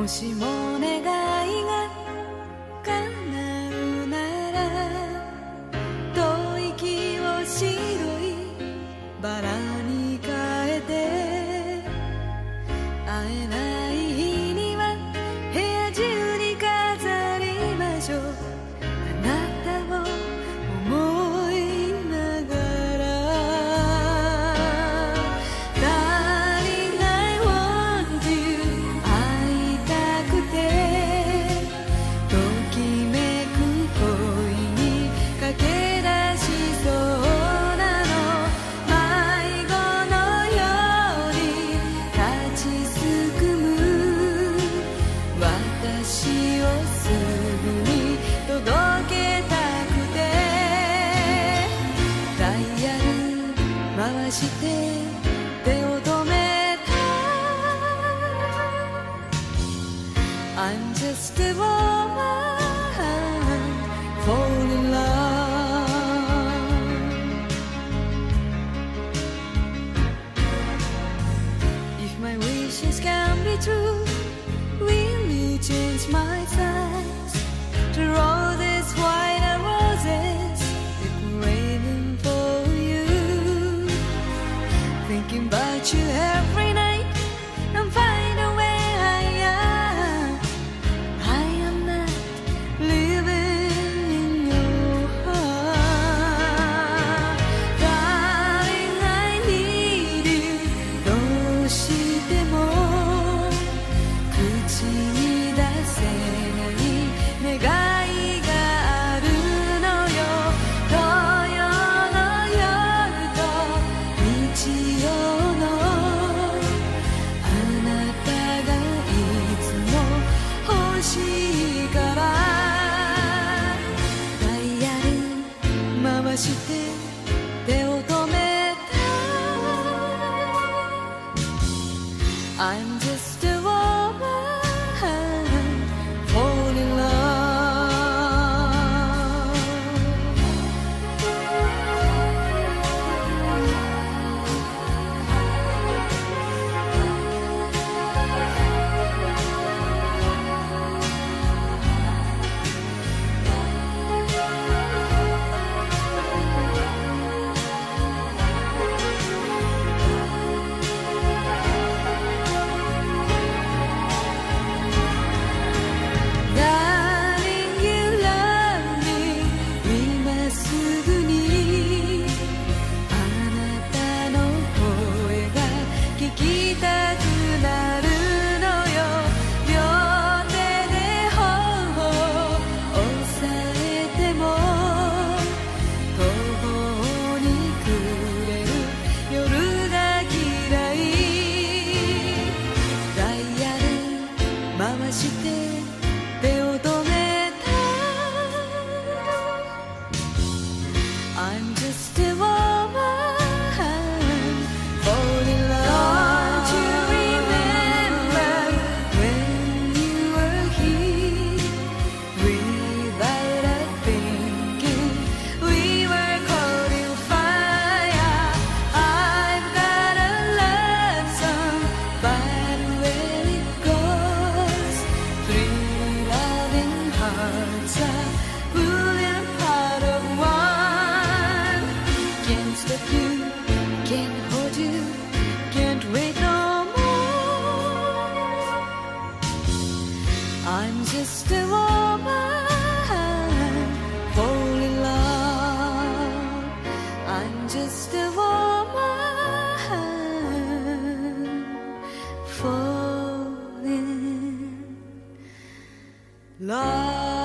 もしも願いが叶うなら吐息を白いバラに変えて会えない日には部屋中に飾りましょうあなたを思いながら Darling I want you 会いたくてときめく恋に駆け出しそうなの迷子のように立ちすくむ私をすぐに届けたくてダイヤル回して手を止めた I'm just a woman fall in love If my wishes can be true will you change my size to roses white and roses decorating for you thinking about you every night and find a way I am not living in your heart Darling I need you どうしても口に出せない願いがあるのよ土曜の夜と日曜のあなたがいつも欲しいからダイヤル回して手を止めた I'm just a woman fall in love Darling you love me 今すぐにあなたの声が聞きたくなるのよ両手で頬を押さえても途方に暮れる夜が嫌いダイヤル回して手を止めた I'm just a woman fall in love Don't you remember when you were here without a thinking we were caught in fire I've got a love song but where it goes three loving hearts are pulling part of one can't stop you can't hold you can't wait no more I'm just a woman fall in love I'm just a woman fall in love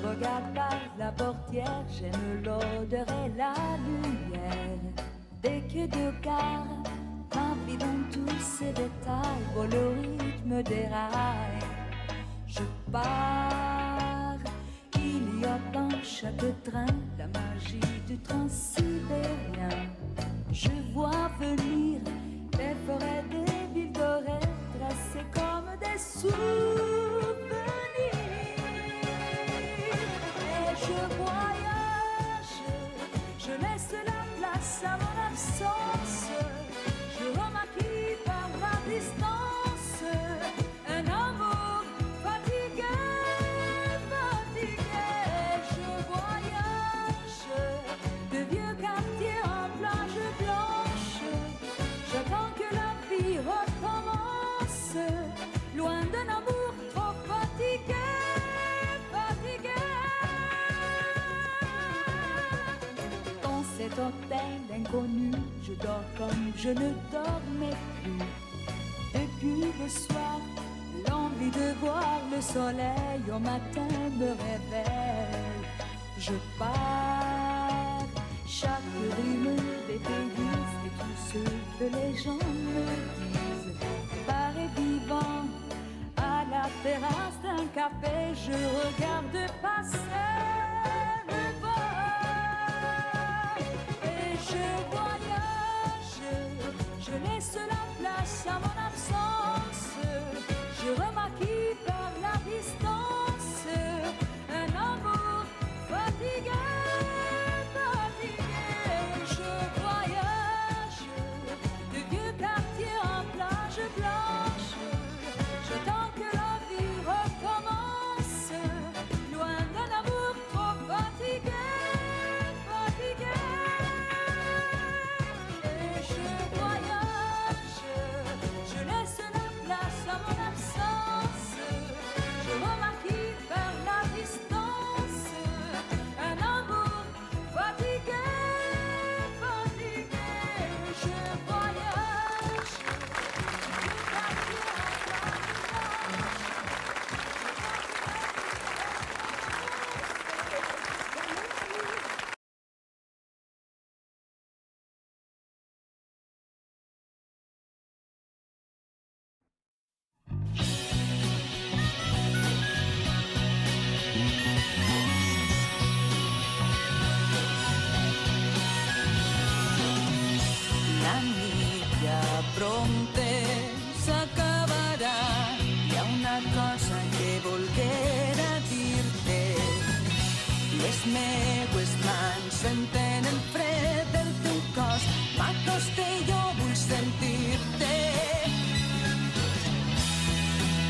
regarde par la portière, j'aime l'odeur et la lumière Des queues de gare, pavé dans tous ces détails, où le rythme déraille. Je pars, il y a dans chaque train la magie du transsibérien. Je vois venir des forêts, des villes dorées, tracées comme des souvenirs. Et je voyage, je laisse la place à mon absence. Je remarque par la distance un amour fatigué, fatigué. Je voyage de vieux quartiers en plage blanche. J'attends que la vie recommence, loin d'un amour trop fatigué, fatigué. Dans cet hôtel inconnu, je dors comme je ne dormais plus. Depuis le soir, l'envie de voir le soleil au matin me réveille. Je pars, chaque rumeur des pays et tout ce que les gens me disent paraît vivant. À la terrasse d'un café, je regarde passer le vent. Et je voyage, je laisse la place à mon absence. Je remarque par la distance un amour fatigué, fatigué. Je voyage de vieux quartiers en plage blanche. J'attends que la vie recommence, loin d'un amour trop fatigué, fatigué. Et je voyage, je laisse la place à mon absence. Je remarque par la distance un amour fatigué, fatigué. Je voyage, vieux quartier en La milla prompte s'acabarà. Hi ha una cosa que volguera dir-te. Les meues mans senten el fred del teu cos. M'acoste i jo vull sentir-te.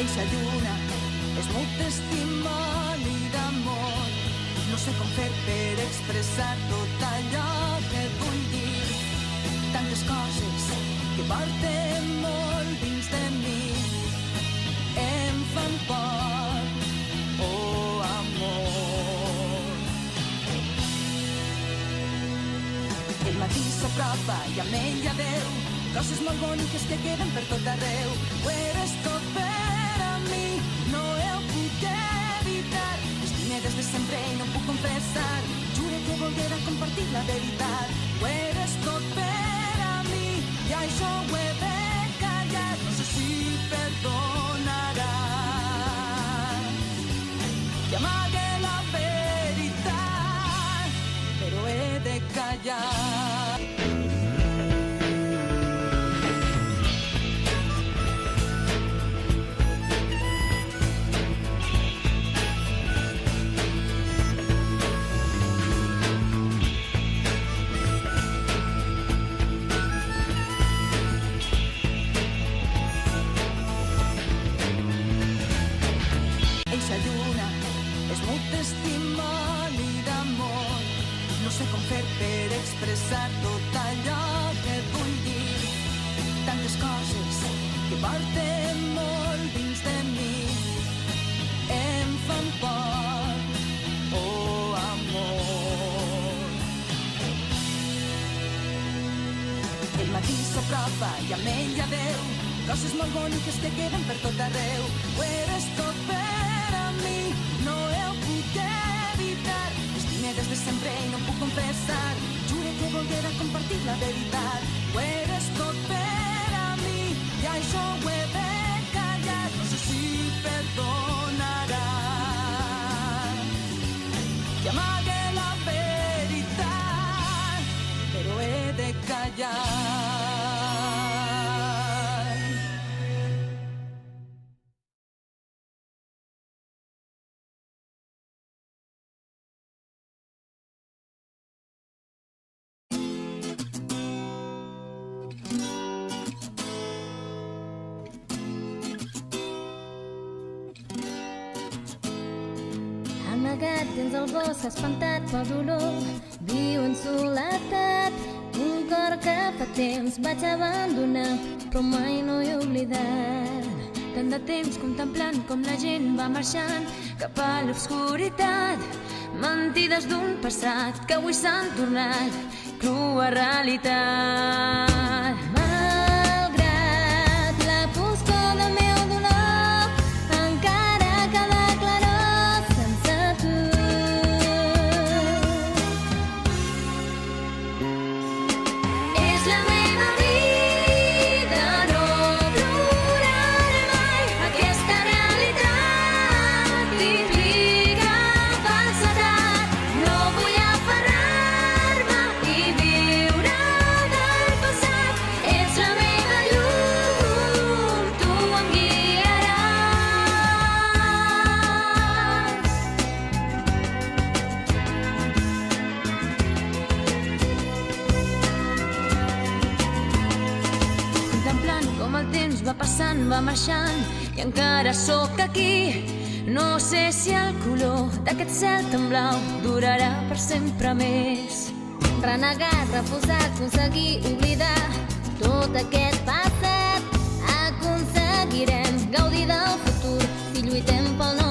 Eixa lluna és molt testimoni d'amor. No sé com fer per expressar tot allò que vull dir. Tantes coses que porten molt dins de mi em fan por, oh amor. El matí s'apropa i amb ella veu coses molt boniques que queden per tot arreu. Ho eres tot per a mi, no ho puc evitar. T'estime des de sempre i no puc confessar. Jure que volguera compartir la veritat. Ho eres tot per a mi i això ho he de callar. No sé si perdonaràs que amague la veritat, però he de callar. Eixa lluna és molt testimoni d'amor. No sé com fer per expressar tot allò que vull dir. Tantes coses que porten molt dins de mi em fan por, oh amor. El matí s'apropa i amb ella veu coses molt boniques que queden per tot arreu. Ho eres tot per a mi, no ho puc evitar. T'estime des de sempre i no puc confessar. Jure que voldré era compartir la veritat. Ho eres tot per a mi i això ho he de callar. No sé si perdonaràs que amague la veritat, però he de callar. Amagat dins el bosc, espantat pel dolor, viu en soledat, un cor que fa temps vaig abandonar, però mai no he oblidat. Tant de temps contemplant com la gent va marxant cap a l'obscuritat, mentides d'un passat que avui s'han tornat crua realitat. Malgrat la foscor del meu dolor, encara queda claror sense tu. És la meva vida, no ploraré mai. Aquesta realitat implica falsedat. No vull aferrar-me i viure del passat. Ets la meva llum, tu em guiaràs. Contemplant com el temps va passant, va marxant i encara sóc aquí. No sé si el color d'aquest cel tan blau durarà per sempre més. Renegar, refusar, aconseguir oblidar tot aquest passat. Aconseguirem gaudir del futur si lluitem pel nostre